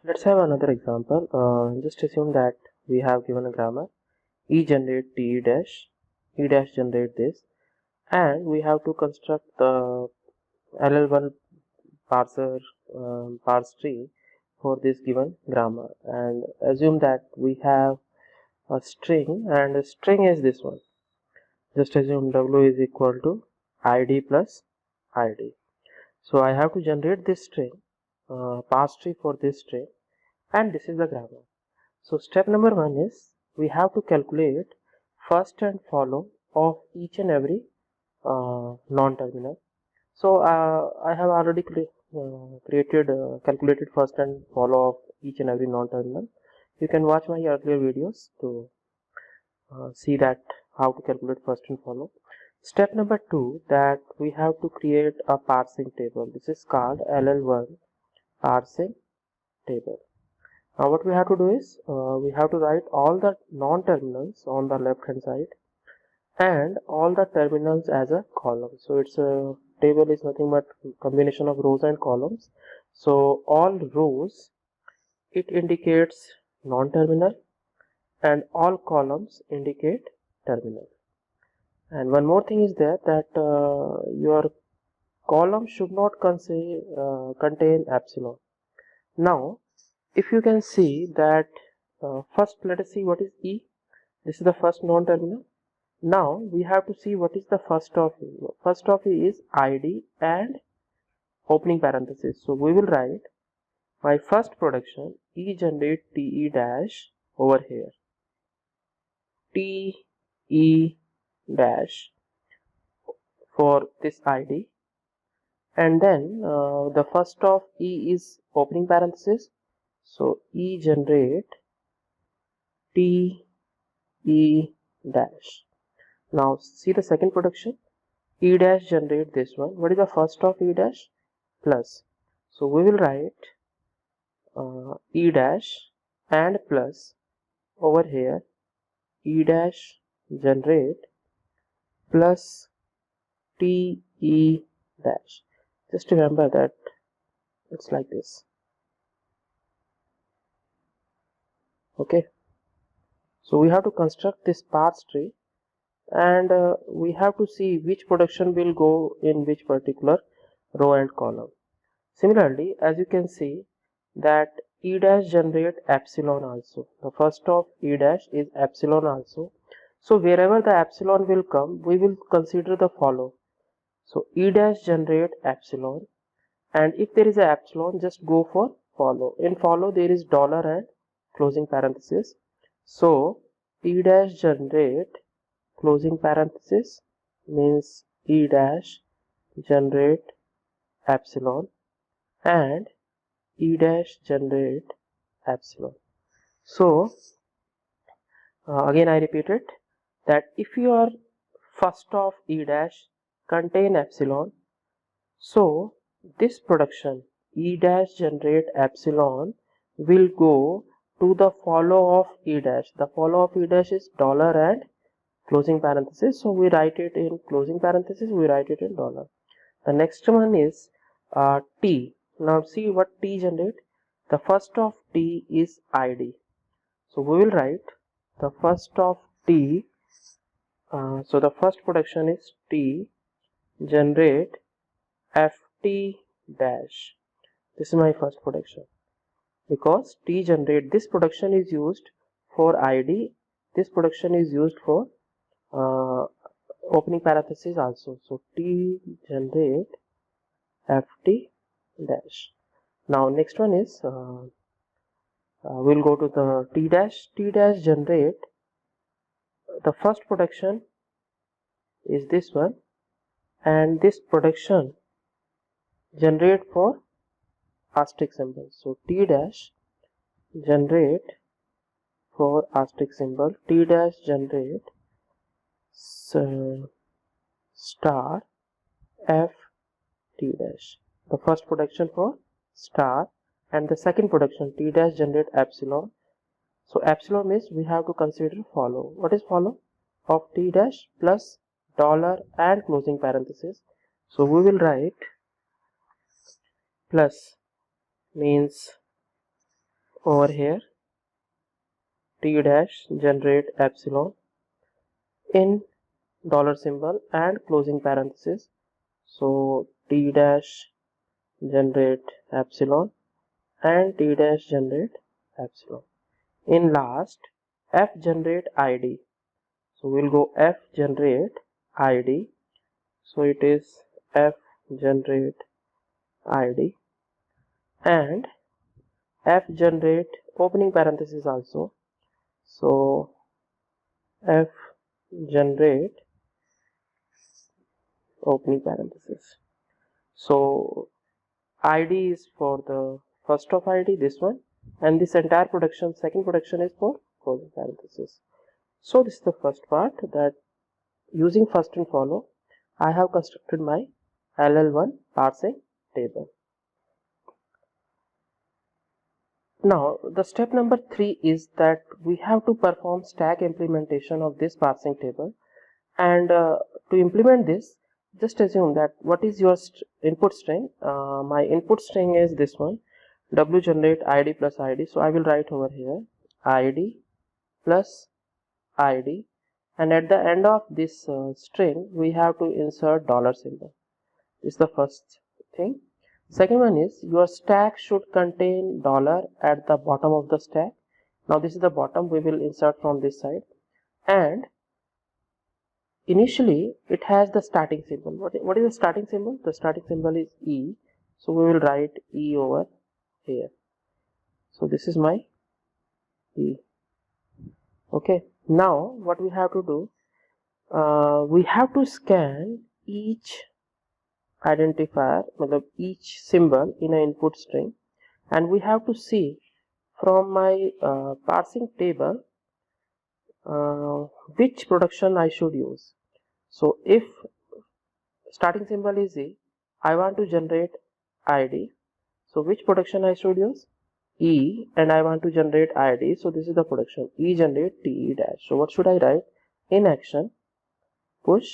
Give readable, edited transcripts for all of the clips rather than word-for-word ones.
Let's have another example. Just assume that we have given a grammar e generate t dash, e dash generate this, and we have to construct the LL1 parser parse tree for this given grammar. And assume that we have a string, and a string is this one. Just assume w is equal to id plus id. So I have to generate this string, parse tree for this string, and this is the grammar. So step number one is we have to calculate first and follow of each and every non-terminal. So I have already calculated first and follow of each and every non-terminal. You can watch my earlier videos to see that how to calculate first and follow. Step number two, that we have to create a parsing table. This is called LL1 parsing table. Now what we have to do is we have to write all the non-terminals on the left hand side and all the terminals as a column. So it's a table is nothing but combination of rows and columns. So all rows, it indicates non-terminal, and all columns indicate terminal. And one more thing is there, that your column should not contain epsilon. Now if you can see that first, let us see what is E. This is the first non-terminal. Now we have to see what is the first of E. First of E is ID and opening parenthesis. So we will write my first production E generate TE dash over here. TE dash for this ID, and then the first of E is opening parenthesis. So E generate TE dash. Now see the second production, E dash generate this one. What is the first of E dash? Plus. So we will write E dash and plus over here E dash generate plus TE dash. Just remember that it's like this. Okay. So we have to construct this parse tree, and we have to see which production will go in which particular row and column. Similarly, as you can see that E dash generate epsilon also. The first of E dash is epsilon also. So wherever the epsilon will come, we will consider the follow. So E dash generate epsilon, and if there is a epsilon, just go for follow. In follow there is dollar and closing parenthesis. So E dash generate closing parenthesis means E dash generate epsilon, and E dash generate epsilon. So again I repeat it, that if your first of E dash contain epsilon, so this production E dash generate epsilon will go to the follow of E dash. The follow of E dash is dollar and closing parenthesis. So we write it in closing parenthesis, we write it in dollar. The next one is T. Now see what T generate. The first of T is ID. So we will write the first of T. So the first production is T generate FT dash. This is my first production, because T generate, this production is used for ID, this production is used for opening parenthesis also. So T generate FT dash. Now next one is we'll go to the T dash. T dash generate, the first production is this one, and this production generate for asterisk symbol. So T dash generate for asterisk symbol, T dash generate star F T dash. The first production for star, and the second production T dash generate epsilon. So epsilon means we have to consider follow. What is follow? Of T dash plus dollar and closing parenthesis. So we will write plus means over here T dash generate epsilon in dollar symbol and closing parenthesis. So T dash generate epsilon and T dash generate epsilon. In last, F generate ID. So we'll go F generate ID. So it is F generate ID and F generate opening parenthesis also. So F generate opening parenthesis. So ID is for the first of ID, this one, and this entire production, second production is for closing parenthesis. So this is the first part, that using first and follow, I have constructed my LL1 parsing table. Now the step number 3 is that we have to perform stack implementation of this parsing table, and to implement this, just assume that what is your input string. My input string is this one, w generate id plus id. So I will write over here id plus id, and at the end of this string we have to insert dollar symbol. This is the first thing. Second one is your stack should contain dollar at the bottom of the stack. Now this is the bottom, we will insert from this side, and initially it has the starting symbol. What is the starting symbol? The starting symbol is E, so we will write E over here. So this is my E. Okay, now what we have to do, we have to scan each identifier, each symbol in an input string, and we have to see from my parsing table which production I should use. So if starting symbol is E, I want to generate ID, so which production I should use? E, and I want to generate ID, so this is the production, E generate TE dash. So what should I write? In action, push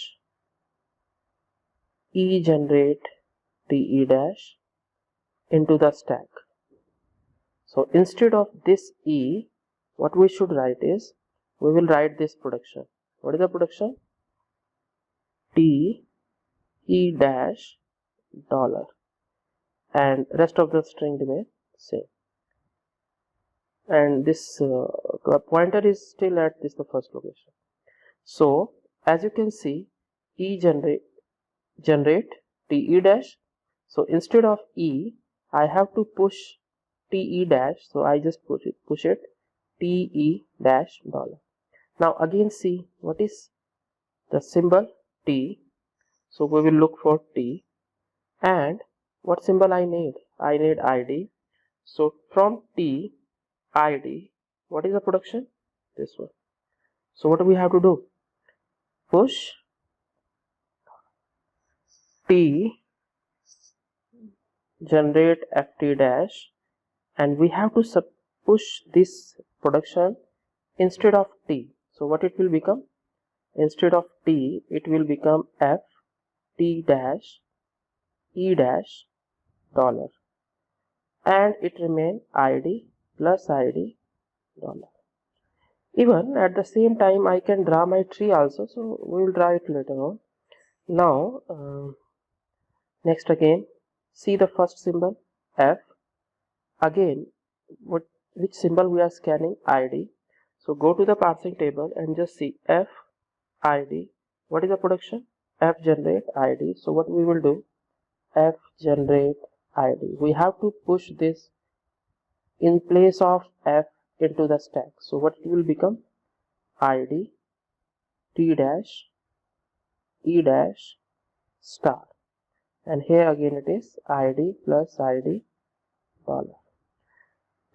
E generate TE dash into the stack. So instead of this E, what we should write is, we will write this production. What is the production? TE dash dollar, and rest of the string remain same. And this pointer is still at this the first location. So as you can see, E generate TE dash. So instead of E, I have to push TE dash. So I just push it TE dash dollar. Now again see what is the symbol T. So we will look for T, and what symbol I need? I need ID. So from T ID, what is the production? This one. So what do we have to do? Push T generate ft dash, and we have to push this production instead of T. So what it will become? Instead of T, it will become F T dash E dash dollar, and it remain ID plus ID dollar. Even at the same time I can draw my tree also, so we will draw it later on. Now next again, see the first symbol F. Again, which symbol we are scanning? ID. So go to the parsing table and just see F ID. What is the production? F generate ID. So what we will do? F generate ID. We have to push this in place of F into the stack. So what it will become? ID T dash E dash star, and here again it is ID plus ID dollar.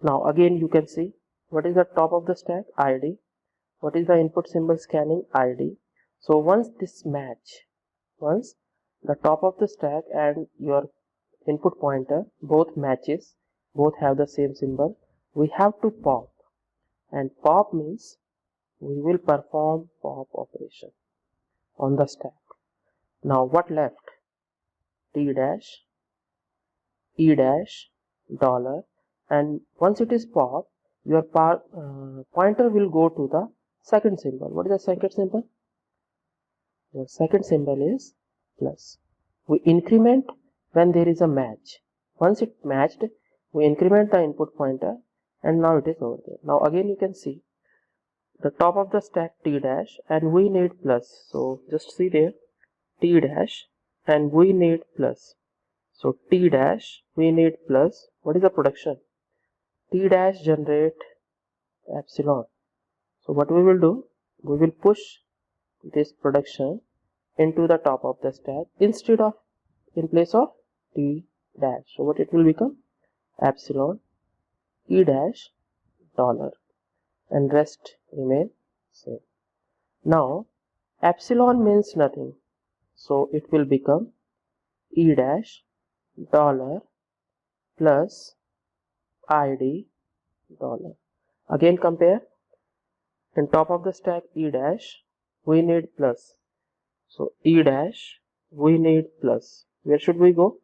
Now again you can see what is the top of the stack? ID. What is the input symbol scanning? ID. So once this match, once the top of the stack and your input pointer both matches, both have the same symbol, we have to pop, and pop means we will perform pop operation on the stack. Now what left? T dash E dash dollar, and once it is popped, your pointer will go to the second symbol. What is the second symbol? The second symbol is plus. We increment when there is a match. Once it matched, we increment the input pointer, and now it is over there. Now again you can see the top of the stack T dash, and we need plus. So just see there T dash, and we need plus. So T dash, we need plus. What is the production? T dash generate epsilon. So what we will do? We will push this production into the top of the stack instead of in place of T dash. So what it will become? Epsilon E dash dollar, and rest remain same. Now epsilon means nothing, so it will become E dash dollar plus ID dollar. Again compare, in top of the stack E dash we need plus, so E dash we need plus. Where should we go?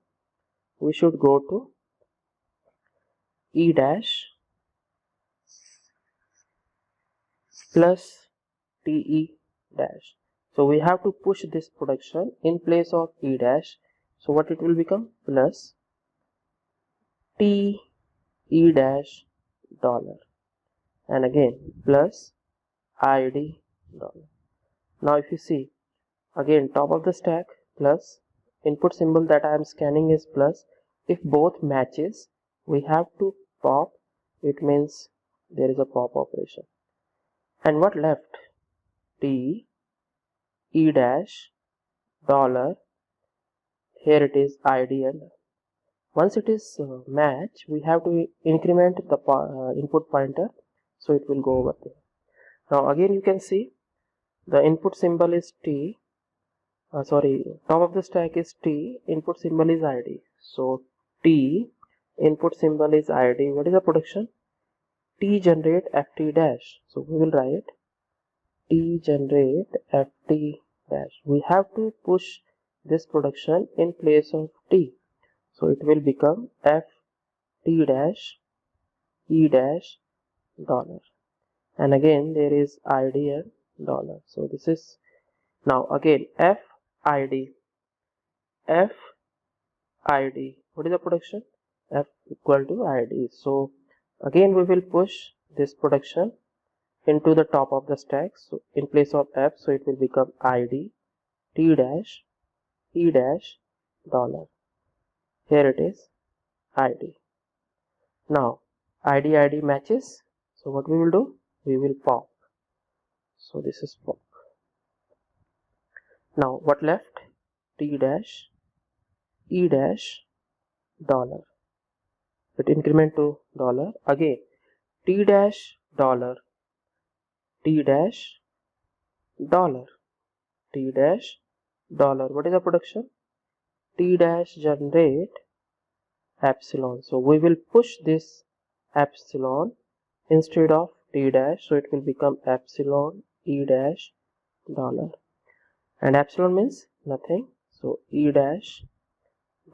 We should go to E dash plus TE dash. So we have to push this production in place of E dash. So what it will become? Plus TE dash dollar, and again plus ID dollar. Now if you see, again top of the stack plus, input symbol that I am scanning is plus. If both matches, we have to pop. It means there is a pop operation. And what left? T E dash dollar. Here it is ID, and once it is match, we have to increment the input pointer, so it will go over there. Now again you can see the input symbol is T. Top of the stack is T, input symbol is ID. So T, input symbol is ID. What is the production? T generate FT dash. So we will write T generate FT dash. We have to push this production in place of T. So it will become FT dash E dash dollar. And again there is ID and dollar. So this is now again FID. FID. What is the production? F equal to ID. So again we will push this production into the top of the stack. So in place of F, so it will become ID T dash E dash dollar. Here it is ID. Now ID matches. So what we will do? We will pop. So this is pop. Now what left? T dash E dash dollar. It increment to dollar. Again T dash dollar, T dash dollar, T dash dollar. What is the production? T dash generate epsilon. So we will push this epsilon instead of T dash, so it will become epsilon E dash dollar, and epsilon means nothing, so E dash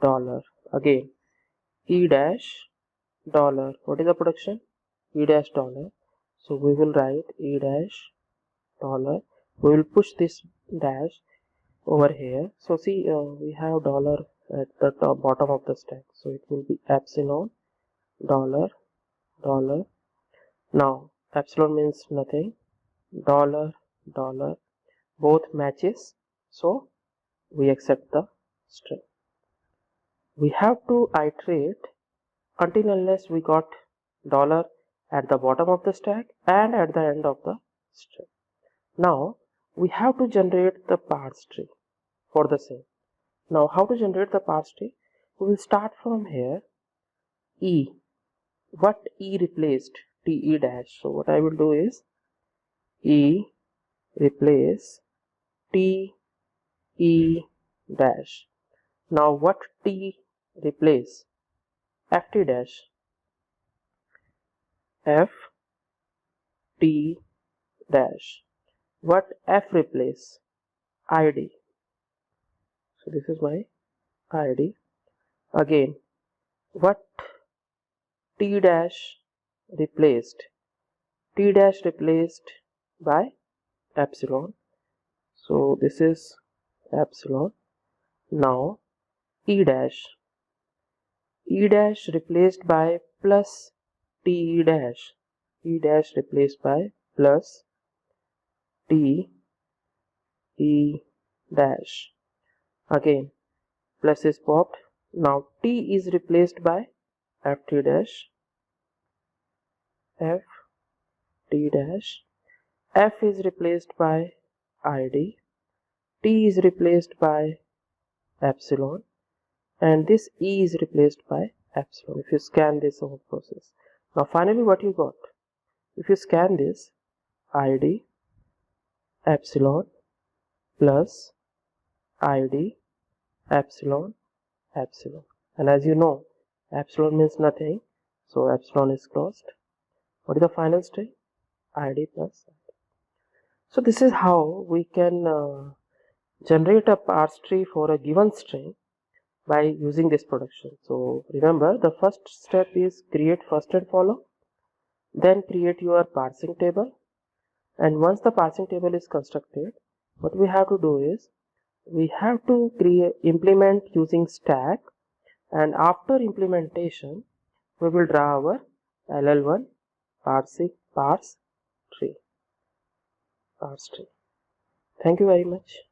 dollar. Again E dash dollar. What is the production? E dash dollar. So we will write E dash dollar. We will push this dash over here. So see, we have dollar at the top bottom of the stack, so it will be epsilon dollar dollar. Now epsilon means nothing, dollar dollar, both matches, so we accept the string. We have to iterate until unless we got dollar at the bottom of the stack and at the end of the string. Now we have to generate the parse tree for the same. Now how to generate the parse tree? We will start from here. E. What E replaced? TE dash. So what I will do is E replace TE dash. Now what T replace? FT dash. FT dash. What F replace? ID. So this is my ID. Again, what t dash replaced by epsilon. So this is epsilon. Now e dash replaced by plus t dash, replaced by plus t e dash. Again plus is popped. Now t is replaced by ft dash, f t dash, f is replaced by id, t is replaced by epsilon, and this e is replaced by epsilon. If you scan this whole process, now finally what you got, if you scan this, id epsilon plus id epsilon epsilon, and as you know epsilon means nothing, so epsilon is closed. What is the final string? id plus id. So this is how we can generate a parse tree for a given string by using this production. So remember, the first step is create first and follow, then create your parsing table, and once the parsing table is constructed, what we have to do is we have to implement using stack, and after implementation we will draw our LL1 parse tree. Thank you very much.